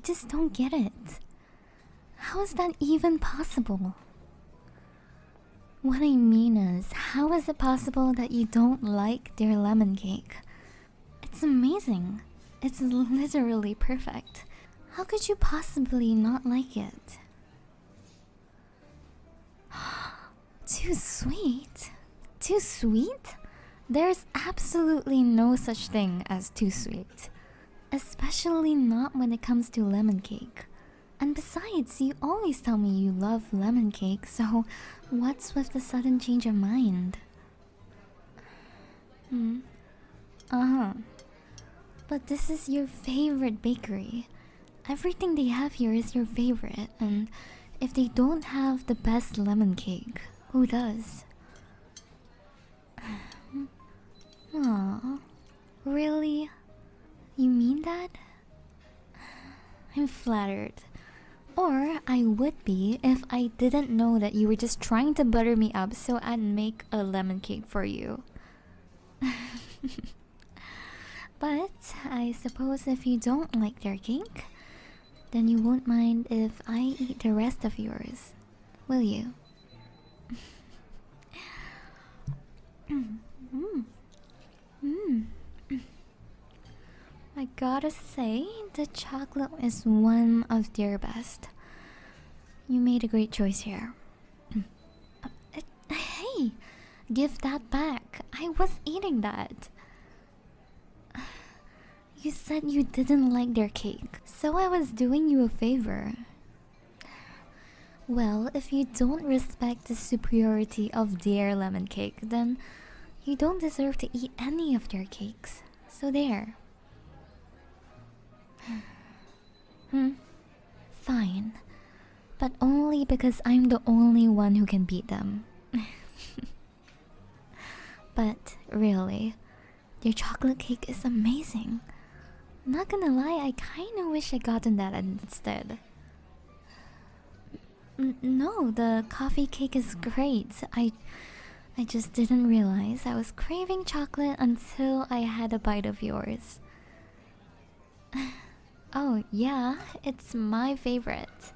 just don't get it. How is that even possible? What I mean is, how is it possible that you don't like their lemon cake? It's amazing. It's literally perfect. How could you possibly not like it? Too sweet? Too sweet? There's absolutely no such thing as too sweet. Especially not when it comes to lemon cake. And besides, you always tell me you love lemon cake, so what's with the sudden change of mind? Uh-huh. But this is your favorite bakery. Everything they have here is your favorite, and if they don't have the best lemon cake, who does? Aw, really? You mean that? I'm flattered. Or I would be if I didn't know that you were just trying to butter me up so I'd make a lemon cake for you. But I suppose if you don't like their cake, then you won't mind if I eat the rest of yours, will you? I gotta say, the chocolate is one of their best. You made a great choice here. Hey, give that back. I was eating that. You said you didn't like their cake, so I was doing you a favor. Well, if you don't respect the superiority of their lemon cake, then you don't deserve to eat any of their cakes. So there. Fine. But only because I'm the only one who can beat them. But really, their chocolate cake is amazing. Not gonna lie, I kinda wish I'd gotten that instead. No, the coffee cake is great. I just didn't realize I was craving chocolate until I had a bite of yours. Oh, yeah, it's my favorite.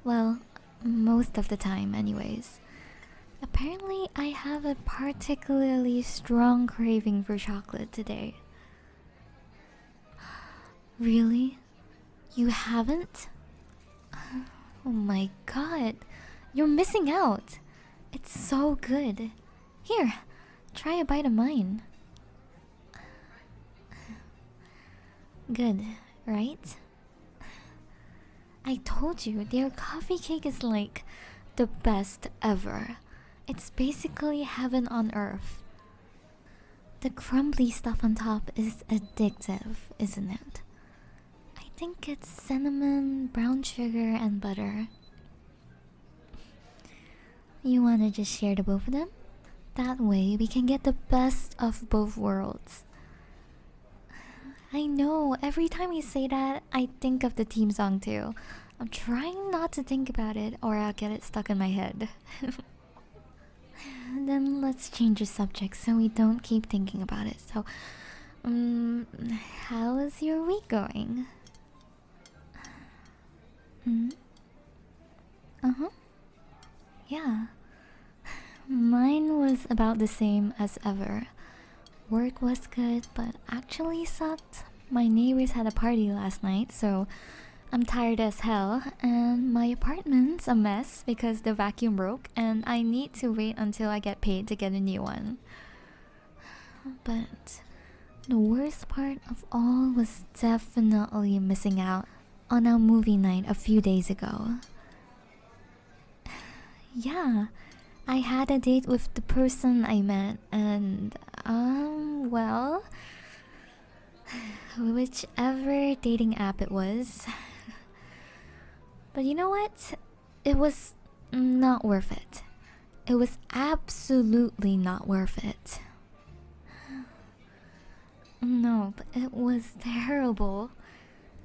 Well, most of the time anyways. Apparently, I have a particularly strong craving for chocolate today. Really? You haven't? Oh my god, you're missing out. It's so good. Here, try a bite of mine. Good, right? I told you, their coffee cake is like the best ever. It's basically heaven on earth. The crumbly stuff on top is addictive, isn't it? I think it's cinnamon, brown sugar, and butter. You wanna just share the both of them? That way we can get the best of both worlds. I know, every time you say that, I think of the theme song too. I'm trying not to think about it or I'll get it stuck in my head. Then let's change the subject so we don't keep thinking about it. So, how is your week going? Yeah. Mine was about the same as ever. Work was good, but actually sucked. My neighbors had a party last night, so I'm tired as hell, and my apartment's a mess because the vacuum broke, and I need to wait until I get paid to get a new one. But the worst part of all was definitely missing out on our movie night a few days ago. Yeah, I had a date with the person I met, and well, whichever dating app it was. But you know what? It was not worth it. It was absolutely not worth it. No, but it was terrible.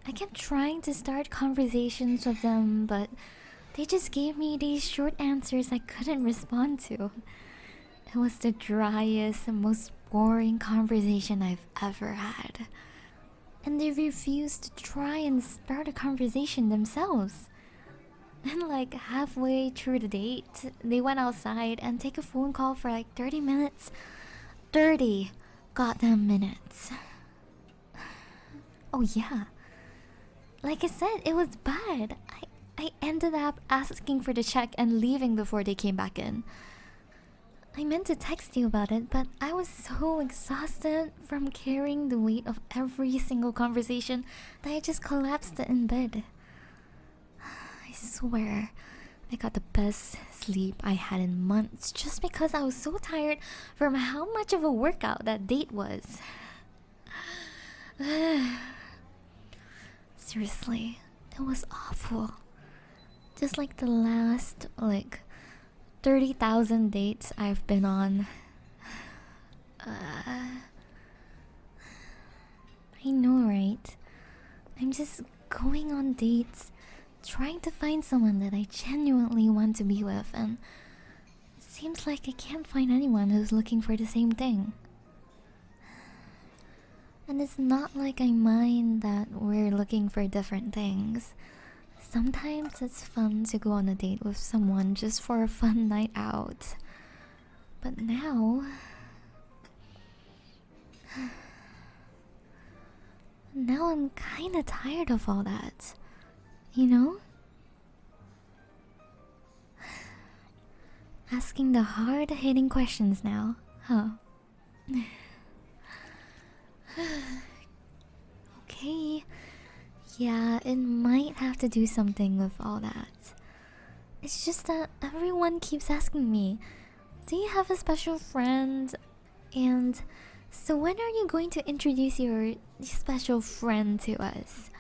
I kept trying to start conversations with them, but they just gave me these short answers I couldn't respond to. It was the driest and most boring conversation I've ever had. and they refused to try and start a conversation themselves. And like halfway through the date, they went outside and take a phone call for like 30 minutes. 30 goddamn minutes. Oh yeah. Like I said, it was bad. I ended up asking for the check and leaving before they came back in. I meant to text you about it, but I was so exhausted from carrying the weight of every single conversation that I just collapsed in bed. I swear, I got the best sleep I had in months just because I was so tired from how much of a workout that date was. Seriously, it was awful. Just like the last, 30,000 dates I've been on. I know, right? I'm just going on dates, trying to find someone that I genuinely want to be with, and it seems like I can't find anyone who's looking for the same thing. And it's not like I mind that we're looking for different things. Sometimes it's fun to go on a date with someone just for a fun night out. But now... now I'm kinda tired of all that. You know? Asking the hard-hitting questions now, huh? Okay. Yeah, it might have to do something with all that. It's just that everyone keeps asking me, do you have a special friend? And so when are you going to introduce your special friend to us?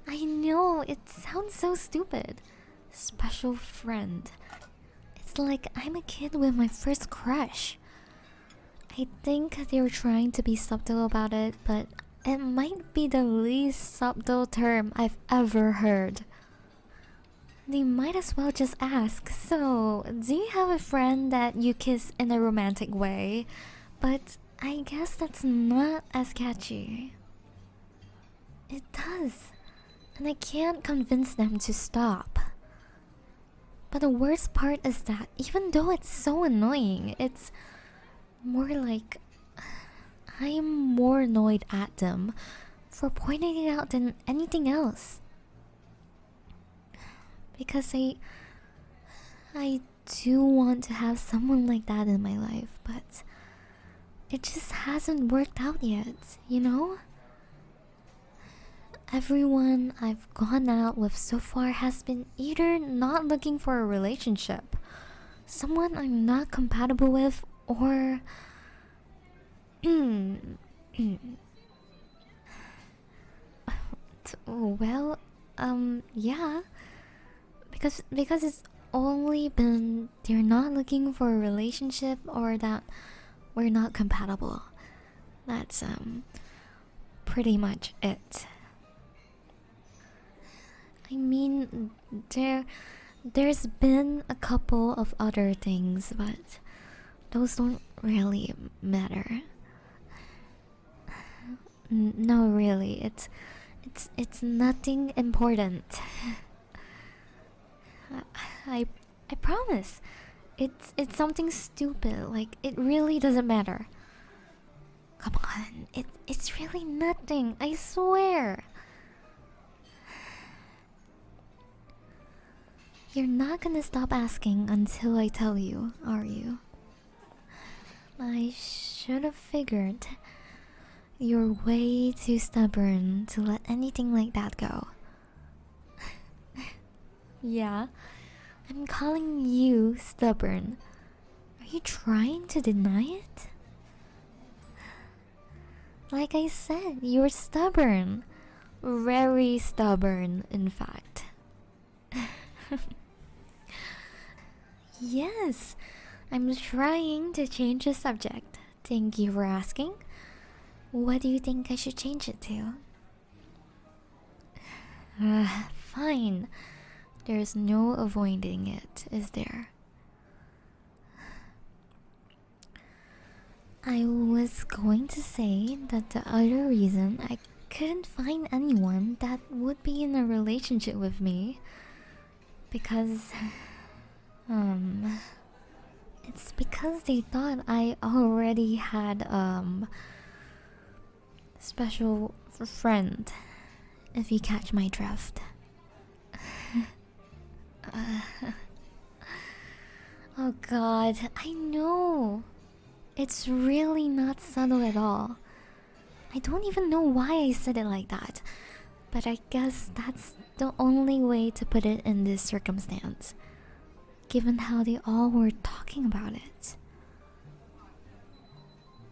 I know, it sounds so stupid. Special friend. It's like I'm a kid with my first crush. I think they were trying to be subtle about it, but it might be the least subtle term I've ever heard. They might as well just ask, so, do you have a friend that you kiss in a romantic way? But I guess that's not as catchy. It does, and I can't convince them to stop. But the worst part is that even though it's so annoying, it's more like I'm more annoyed at them for pointing it out than anything else. Because I do want to have someone like that in my life, but it just hasn't worked out yet, you know? Everyone I've gone out with so far has been either not looking for a relationship, someone I'm not compatible with, or well, yeah. Because it's only been they're not looking for a relationship or that we're not compatible. That's pretty much it. I mean, there's been a couple of other things, but those don't really matter. No, really, it's nothing important. I promise. It's something stupid. Like it really doesn't matter. Come on, it's really nothing. I swear. You're not gonna stop asking until I tell you, are you? I should have figured. You're way too stubborn to let anything like that go. Yeah, I'm calling you stubborn. Are you trying to deny it? Like I said, you're stubborn. Very stubborn, in fact. Yes, I'm trying to change the subject. Thank you for asking. What do you think I should change it to? Fine. There's no avoiding it, is there? I was going to say that the other reason I couldn't find anyone that would be in a relationship with me because it's because they thought I already had special friend, if you catch my drift. Oh god, I know. It's really not subtle at all. I don't even know why I said it like that, but I guess that's the only way to put it in this circumstance, given how they all were talking about it.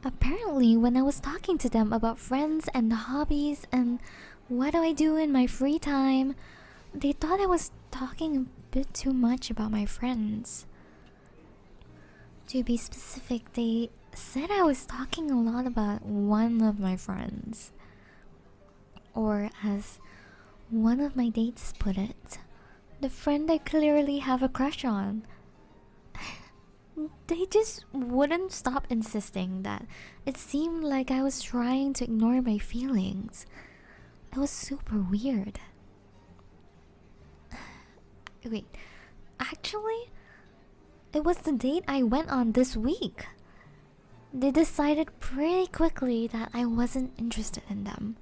Apparently, when I was talking to them about friends and hobbies and what do I do in my free time, they thought I was talking a bit too much about my friends. To be specific, they said I was talking a lot about one of my friends. Or as one of my dates put it, the friend I clearly have a crush on. They just wouldn't stop insisting that it seemed like I was trying to ignore my feelings. It was super weird. Wait, actually, it was the date I went on this week. They decided pretty quickly that I wasn't interested in them,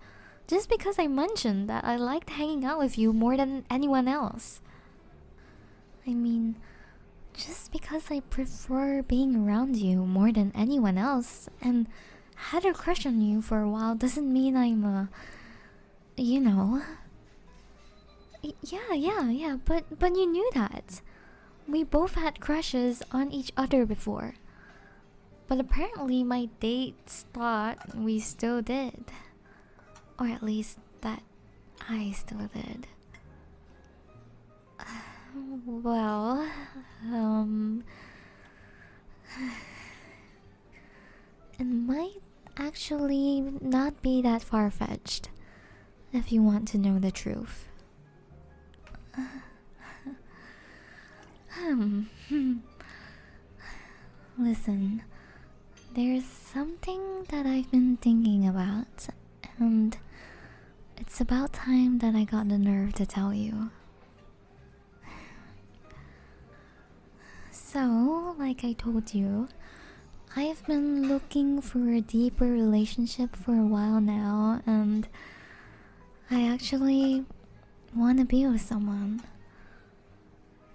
just because I mentioned that I liked hanging out with you more than anyone else. I mean, just because I prefer being around you more than anyone else and had a crush on you for a while doesn't mean I'm you know. Yeah, but you knew that. We both had crushes on each other before. But apparently my dates thought we still did. Or at least that I still did. Well, it might actually not be that far-fetched, if you want to know the truth. Listen, there's something that I've been thinking about, and it's about time that I got the nerve to tell you. So, like I told you, I've been looking for a deeper relationship for a while now, and I actually want to be with someone.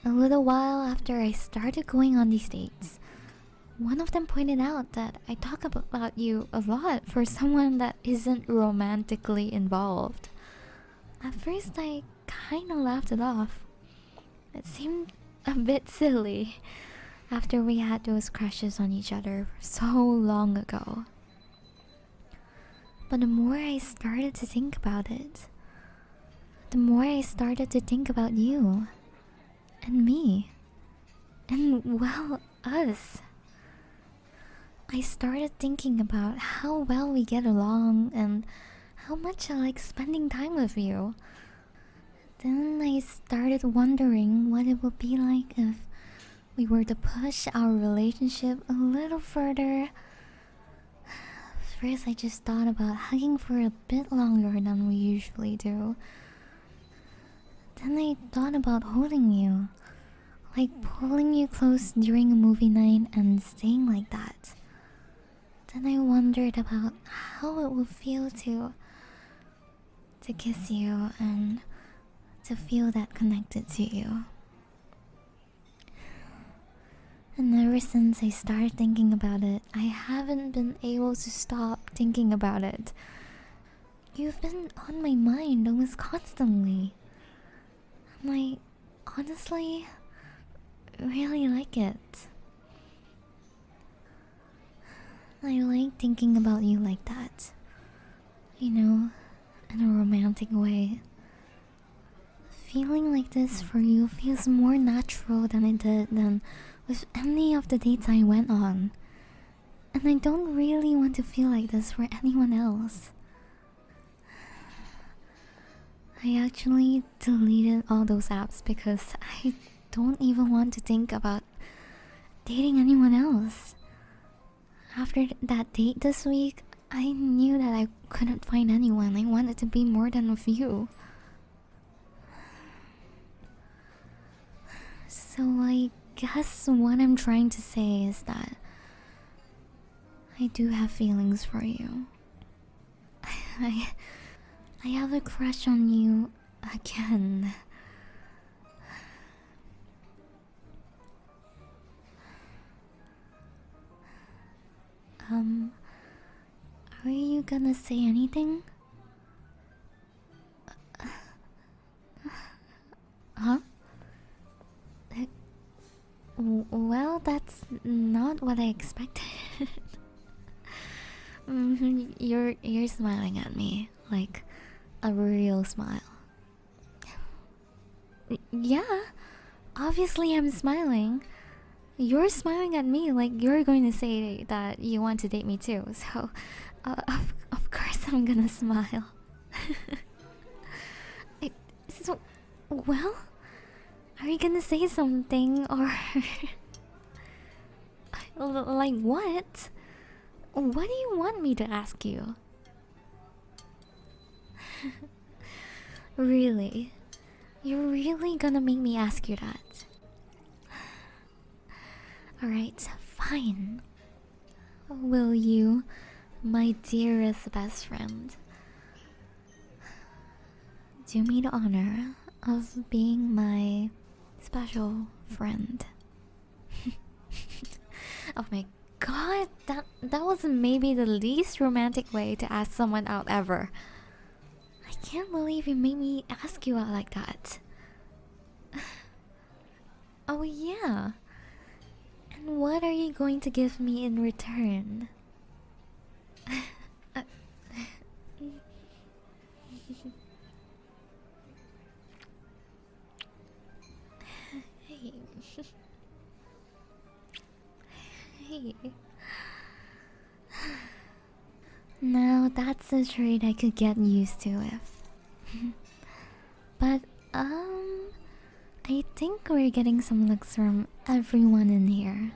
A little while after I started going on these dates, one of them pointed out that I talk about you a lot for someone that isn't romantically involved. At first, I kinda laughed it off. It seemed a bit silly after we had those crushes on each other so long ago. But the more I started to think about it, the more I started to think about you and me and, well, us. I started thinking about how well we get along and how much I like spending time with you. Then I started wondering what it would be like if we were to push our relationship a little further. First, I just thought about hugging for a bit longer than we usually do. Then I thought about holding you, like pulling you close during a movie night and staying like that. Then I wondered about how it would feel to kiss you and to feel that connected to you. And ever since I started thinking about it, I haven't been able to stop thinking about it. You've been on my mind almost constantly. And I honestly really like it. I like thinking about you like that. You know, in a romantic way. Feeling like this for you feels more natural than it did than with any of the dates I went on. And I don't really want to feel like this for anyone else. I actually deleted all those apps because I don't even want to think about dating anyone else. After that date this week, I knew that I couldn't find anyone. I wanted to be more than with you. So I guess what I'm trying to say is that I do have feelings for you. I I have a crush on you again. Are you gonna say anything? Huh? Well, that's not what I expected. You're smiling at me like a real smile. Yeah, obviously I'm smiling. You're smiling at me like you're going to say that you want to date me too. So, of course I'm gonna smile. I- so, well, are you gonna say something or like what? What do you want me to ask you? Really? You're really gonna make me ask you that? Alright, fine. Will you, my dearest best friend, do me the honor of being my special friend? Oh my god, that was maybe the least romantic way to ask someone out ever. I can't believe you made me ask you out like that. Oh yeah. And what are you going to give me in return? Uh, hey. Hey. Now that's a trait I could get used to with. But, I think we're getting some looks from everyone in here.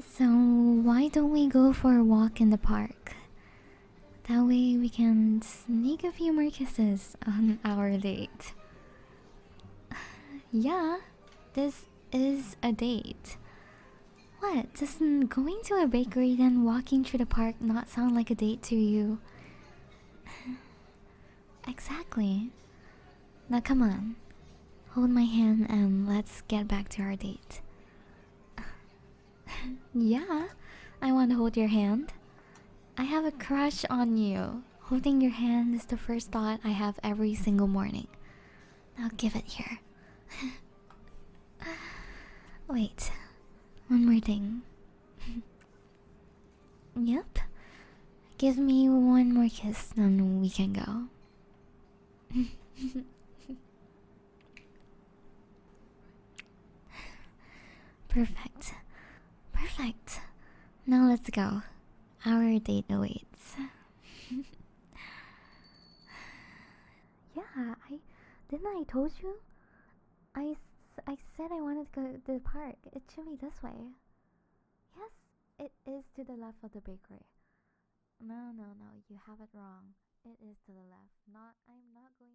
So, why don't we go for a walk in the park? That way we can sneak a few more kisses on our date. Yeah, this is a date. What? Does going to a bakery then walking through the park not sound like a date to you? Exactly. Now come on. Hold my hand and let's get back to our date. Yeah, I want to hold your hand. I have a crush on you. Holding your hand is the first thought I have every single morning. Now give it here. Wait, one more thing. Yep. Give me one more kiss, then we can go. Perfect. Perfect. Now let's go. Our date awaits. Yeah, I told you? I said I wanted to go to the park. It should be this way. Yes, it is to the left of the bakery. No, you have it wrong. It is to the left. I'm not going